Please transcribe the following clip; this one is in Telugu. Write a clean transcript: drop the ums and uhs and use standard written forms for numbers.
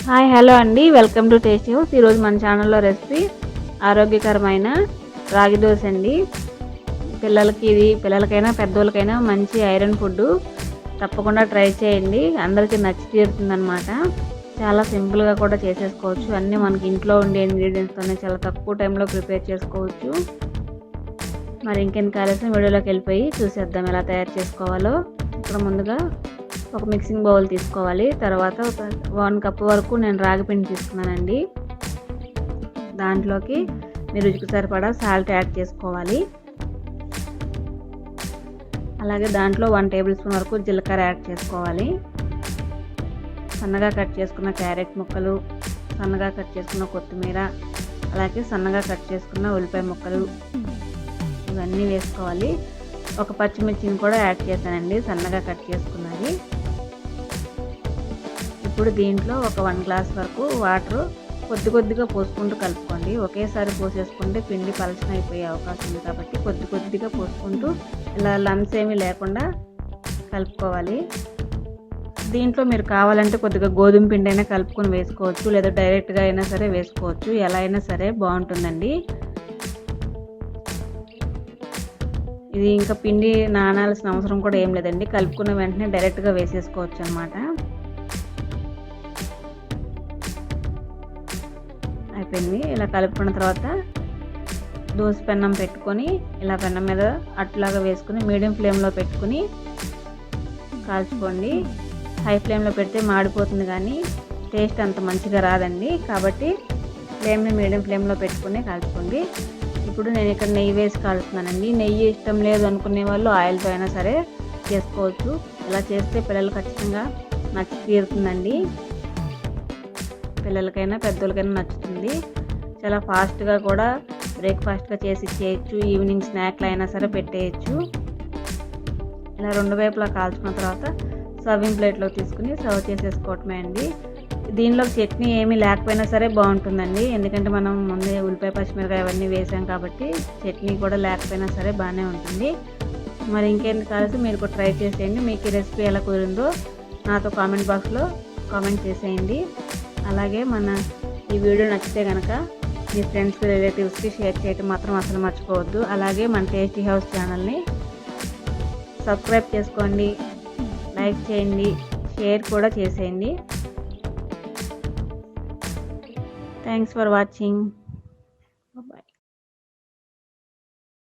హాయ్ హలో అండి, వెల్కమ్ టు టేస్టీ హౌస్. ఈరోజు మన ఛానల్లో రెసిపీ ఆరోగ్యకరమైన రాగి దోశ అండి. పిల్లలకైనా పెద్దోళ్ళకైనా మంచి ఐరన్ ఫుడ్. తప్పకుండా ట్రై చేయండి, అందరికీ నచ్చి తీరుతుందన్నమాట. చాలా సింపుల్గా కూడా చేసేసుకోవచ్చు. అన్నీ మనకి ఇంట్లో ఉండే ఇంగ్రీడియంట్స్తోనే చాలా తక్కువ టైంలో ప్రిపేర్ చేసుకోవచ్చు. మరి ఇంకెందుకు ఆలస్యం వీడియోలోకి వెళ్ళిపోయి చూసేద్దాం ఎలా తయారు చేసుకోవాలో. ఇక్కడ ముందుగా ఒక మిక్సింగ్ బౌల్ తీసుకోవాలి. తర్వాత ఒక 1 కప్ వరకు నేను రాగి పిండి తీసుకున్నానండి. దాంట్లోకి మీ రుచికి సరిపడా సాల్ట్ యాడ్ చేసుకోవాలి. అలాగే దాంట్లో 1 టేబుల్ స్పూన్ వరకు జీలకర్ర యాడ్ చేసుకోవాలి. సన్నగా కట్ చేసుకున్న క్యారెట్ ముక్కలు, సన్నగా కట్ చేసుకున్న కొత్తిమీర, అలాగే సన్నగా కట్ చేసుకున్న ఉల్లిపాయ ముక్కలు ఇవన్నీ వేసుకోవాలి. ఒక పచ్చిమిర్చిని కూడా యాడ్ చేశానండి, సన్నగా కట్ చేసుకున్నది. ఇప్పుడు దీంట్లో ఒక 1 గ్లాస్ వరకు వాటర్ కొద్దిగా పోసుకుంటూ కలుపుకోండి. ఒకేసారి పోసేసుకుంటే పిండి పలచన అయిపోయే అవకాశం ఉంది కాబట్టి కొద్దిగా పోసుకుంటూ ఇలా లంప్స్ ఏమీ లేకుండా కలుపుకోవాలి. దీంట్లో మీరు కావాలంటే కొద్దిగా గోధుమ పిండి అయినా కలుపుకొని వేసుకోవచ్చు, లేదా డైరెక్ట్గా అయినా సరే వేసుకోవచ్చు. ఎలా అయినా సరే బాగుంటుందండి. ఇది ఇంకా పిండి నానాల్సిన అవసరం కూడా ఏం లేదండి, కలుపుకున్న వెంటనే డైరెక్ట్గా వేసేసుకోవచ్చు అన్నమాట. అయిపోయింది. ఇలా కలుపుకున్న తర్వాత దోశ పెన్నం పెట్టుకొని ఇలా పెన్నం మీద అట్లాగా వేసుకుని మీడియం ఫ్లేమ్లో పెట్టుకుని కాల్చుకోండి. హై ఫ్లేమ్లో పెడితే మాడిపోతుంది, కానీ టేస్ట్ అంత మంచిగా రాదండి. కాబట్టి ఫ్లేమ్ని మీడియం ఫ్లేమ్లో పెట్టుకుని కాల్చుకోండి. ఇప్పుడు నేను ఇక్కడ నెయ్యి వేసి కాల్చుతున్నానండి. నెయ్యి ఇష్టం లేదు అనుకునే వాళ్ళు ఆయిల్తో అయినా సరే చేసుకోవచ్చు. ఇలా చేస్తే పిల్లలు ఖచ్చితంగా నచ్చి తీరుతుందండి. పిల్లలకైనా పెద్దోళ్ళకైనా నచ్చుతుంది. చాలా ఫాస్ట్గా కూడా బ్రేక్ఫాస్ట్గా చేసి ఇచ్చేయచ్చు, ఈవినింగ్ స్నాక్లు అయినా సరే పెట్టేయచ్చు. ఇలా 2 వైపులా కాల్చుకున్న తర్వాత సర్వింగ్ ప్లేట్లో తీసుకుని సర్వ్ చేసేసుకోవటమే అండి. దీనిలో చట్నీ ఏమీ లేకపోయినా సరే బాగుంటుందండి, ఎందుకంటే మనం ముందే ఉల్లిపాయ పచ్చిమిరకాయ అవన్నీ వేసాం కాబట్టి చట్నీ కూడా లేకపోయినా సరే బాగానే ఉంటుంది. మరి ఇంకేంటి కలిసి మీరు కూడా ట్రై చేసేయండి. మీకు ఈ రెసిపీ ఎలా కుదిరిందో నాతో కామెంట్ బాక్స్లో కామెంట్ చేసేయండి. అలాగే ఈ వీడియో నచ్చితే కనుక మీ ఫ్రెండ్స్కి రిలేటివ్స్కి షేర్ చేయటం మాత్రం అసలు మర్చిపోవద్దు. అలాగే మన టేస్టీ హౌస్ ఛానల్ని సబ్స్క్రైబ్ చేసుకోండి, లైక్ చేయండి, షేర్ కూడా చేసేయండి. Thanks for watching.